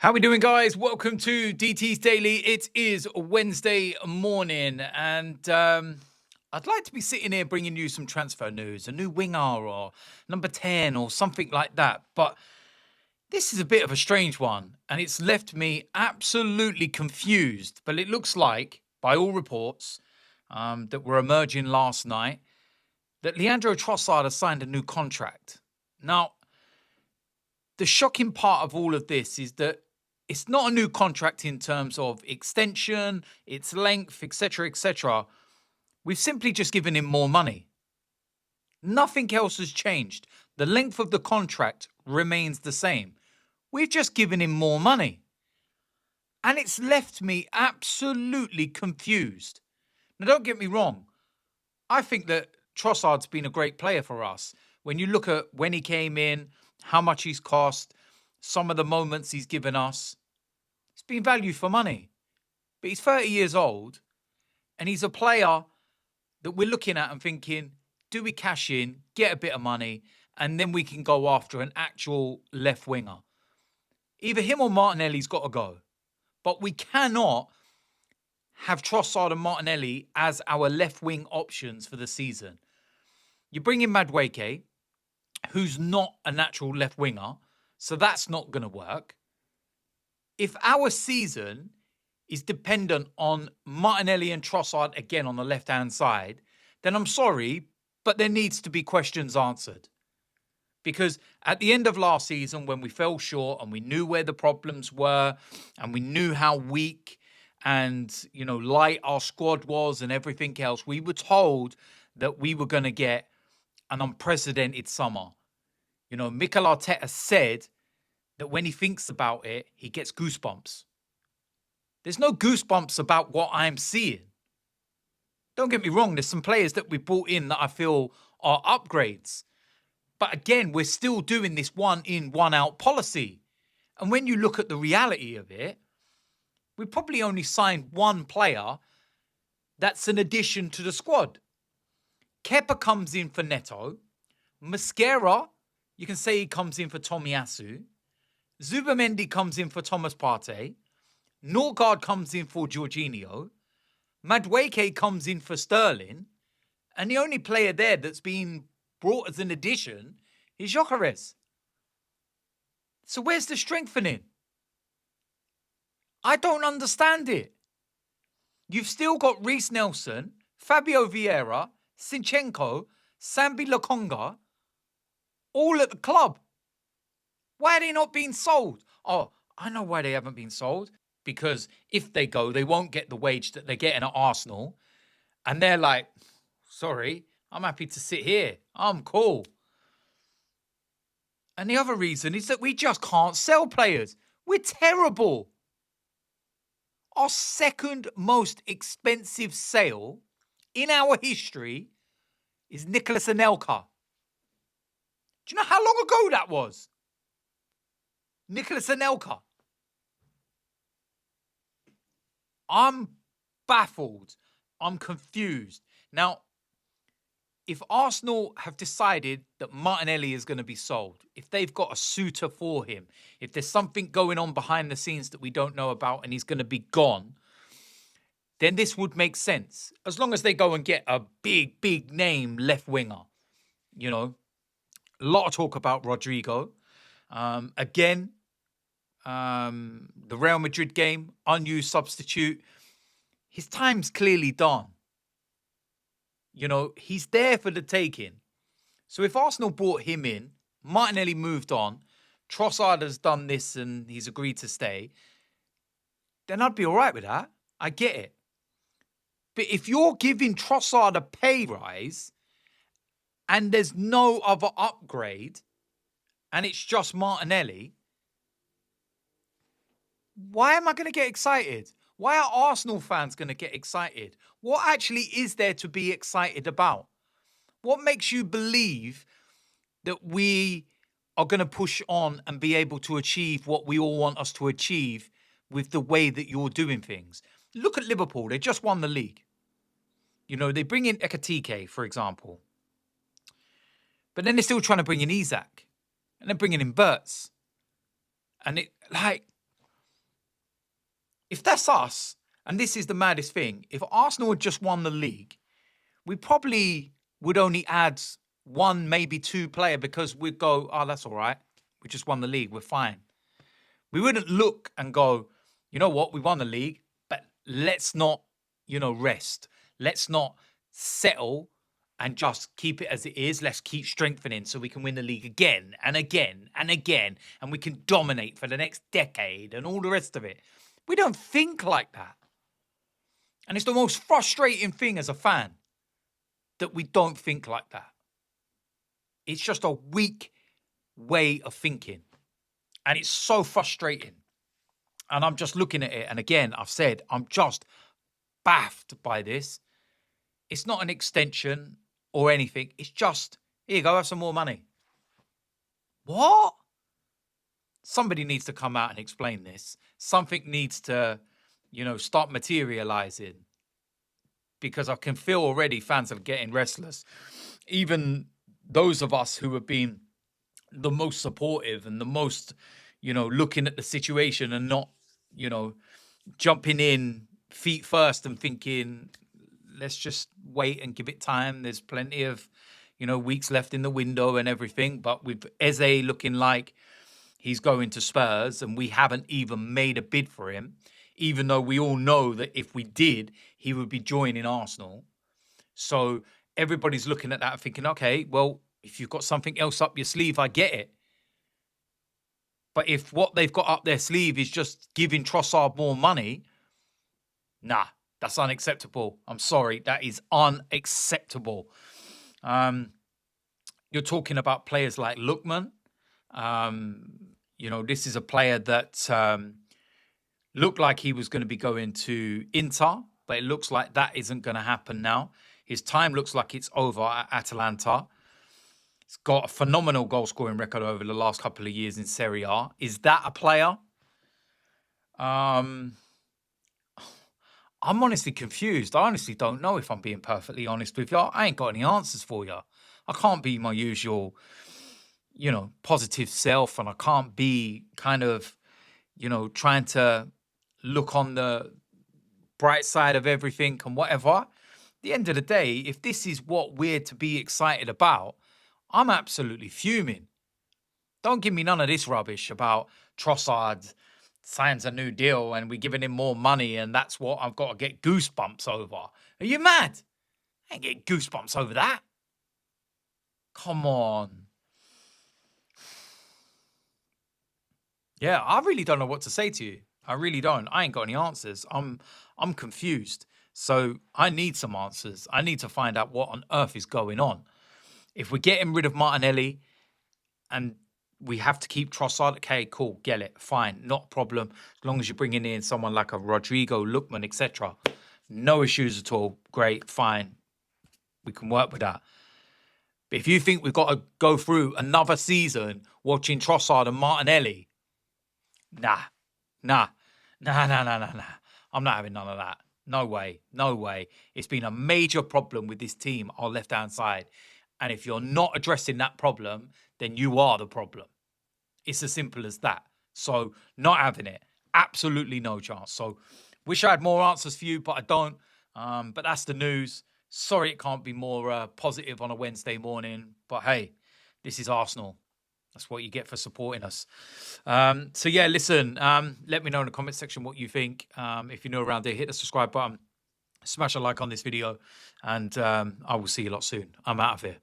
How we doing, guys? Welcome to DT's Daily. It is Wednesday morning, and I'd like to be sitting here bringing you some transfer news, a new winger or number 10 or something like that. But this is a bit of a strange one, and it's left me absolutely confused. But it looks like, by all reports that were emerging last night, that Leandro Trossard has signed a new contract. Now, the shocking part of all of this is that it's not a new contract in terms of extension, its length, etc., etc. We've simply just given him more money. Nothing else has changed. The length of the contract remains the same. We've just given him more money. And it's left me absolutely confused. Now, don't get me wrong. I think that Trossard's been a great player for us. When you look at when he came in, how much he's cost, some of the moments he's given us, it's been value for money. But he's 30 years old, and he's a player that we're looking at and thinking, do we cash in, get a bit of money, and then we can go after an actual left winger? Either him or Martinelli's got to go. But we cannot have Trossard and Martinelli as our left wing options for the season. You bring in Madueke, who's not a natural left winger, so that's not going to work. If our season is dependent on Martinelli and Trossard again on the left-hand side, then I'm sorry, but there needs to be questions answered. Because at the end of last season, when we fell short and we knew where the problems were and we knew how weak and, light our squad was and everything else, we were told that we were going to get an unprecedented summer. Mikel Arteta said that when he thinks about it, he gets goosebumps. There's no goosebumps about what I'm seeing. Don't get me wrong, there's some players that we brought in that I feel are upgrades. But again, we're still doing this one in, one out policy. And when you look at the reality of it, we probably only signed one player that's an addition to the squad. Kepa comes in for Neto. Mosquera, you can say he comes in for Tomiyasu. Zubamendi comes in for Thomas Partey. Norgard comes in for Jorginho. Madueke comes in for Sterling. And the only player there that's been brought as an addition is Gyökeres. So where's the strengthening? I don't understand it. You've still got Reece Nelson, Fabio Vieira, Zinchenko, Sambi Lokonga, all at the club. Why are they not being sold? Oh, I know why they haven't been sold. Because if they go, they won't get the wage that they're getting at Arsenal. And they're like, sorry, I'm happy to sit here. I'm cool. And the other reason is that we just can't sell players. We're terrible. Our second most expensive sale in our history is Nicolas Anelka. Do you know how long ago that was? Nicolas Anelka. I'm baffled. I'm confused. Now, if Arsenal have decided that Martinelli is going to be sold, if they've got a suitor for him, if there's something going on behind the scenes that we don't know about and he's going to be gone, then this would make sense. As long as they go and get a big, big name left winger. A lot of talk about Rodrigo. Again, the Real Madrid game, unused substitute. His time's clearly done. He's there for the taking. So if Arsenal brought him in, Martinelli moved on, Trossard has done this and he's agreed to stay, then I'd be all right with that. I get it. But if you're giving Trossard a pay rise and there's no other upgrade and it's just Martinelli, why am I going to get excited? Why are Arsenal fans going to get excited? What actually is there to be excited about? What makes you believe that we are going to push on and be able to achieve what we all want us to achieve with the way that you're doing things? Look at Liverpool. They just won the league. They bring in Ekatike, for example. But then they're still trying to bring in Isak. And they're bringing in Burtz. And if that's us, and this is the maddest thing, if Arsenal had just won the league, we probably would only add one, maybe two player because we'd go, oh, that's all right. We just won the league. We're fine. We wouldn't look and go, you know what? We won the league, but let's not, rest. Let's not settle and just keep it as it is. Let's keep strengthening so we can win the league again and again and again. And we can dominate for the next decade and all the rest of it. We don't think like that. And it's the most frustrating thing as a fan that we don't think like that. It's just a weak way of thinking. And it's so frustrating. And I'm just looking at it. And again, I've said, I'm just baffed by this. It's not an extension or anything. It's just, here you go, have some more money. What? Somebody needs to come out and explain this. Something needs to, start materializing. Because I can feel already fans are getting restless. Even those of us who have been the most supportive and the most, looking at the situation and not, jumping in feet first and thinking, let's just wait and give it time. There's plenty of, weeks left in the window and everything. But with Eze looking like he's going to Spurs and we haven't even made a bid for him, even though we all know that if we did, he would be joining Arsenal. So everybody's looking at that and thinking, okay, well, if you've got something else up your sleeve, I get it. But if what they've got up their sleeve is just giving Trossard more money, nah, that's unacceptable. I'm sorry, that is unacceptable. You're talking about players like Lookman. This is a player that looked like he was going to be going to Inter, but it looks like that isn't going to happen now. His time looks like it's over at Atalanta. He's got a phenomenal goal-scoring record over the last couple of years in Serie A. Is that a player? I'm honestly confused. I honestly don't know, if I'm being perfectly honest with you. I ain't got any answers for you. I can't be my usual, positive self, and I can't be kind of, trying to look on the bright side of everything and whatever. At the end of the day, if this is what we're to be excited about, I'm absolutely fuming. Don't give me none of this rubbish about Trossard signs a new deal and we're giving him more money and that's what I've got to get goosebumps over. Are you mad? I ain't getting goosebumps over that. Come on. Yeah, I really don't know what to say to you. I really don't. I ain't got any answers. I'm confused. So I need some answers. I need to find out what on earth is going on. If we're getting rid of Martinelli and we have to keep Trossard, okay, cool, get it, fine, not a problem. As long as you're bringing in someone like a Rodrigo, Lookman, etc. No issues at all. Great, fine. We can work with that. But if you think we've got to go through another season watching Trossard and Martinelli, nah. I'm not having none of that. No way. It's been a major problem with this team, our left-hand side. And if you're not addressing that problem, then you are the problem. It's as simple as that. So not having it. Absolutely no chance. So wish I had more answers for you, but I don't. But that's the news. Sorry it can't be more positive on a Wednesday morning. But hey, this is Arsenal. That's what you get for supporting us. So yeah, listen, let me know in the comment section what you think. If you're new around here, hit the subscribe button. Smash a like on this video. And I will see you a lot soon. I'm out of here.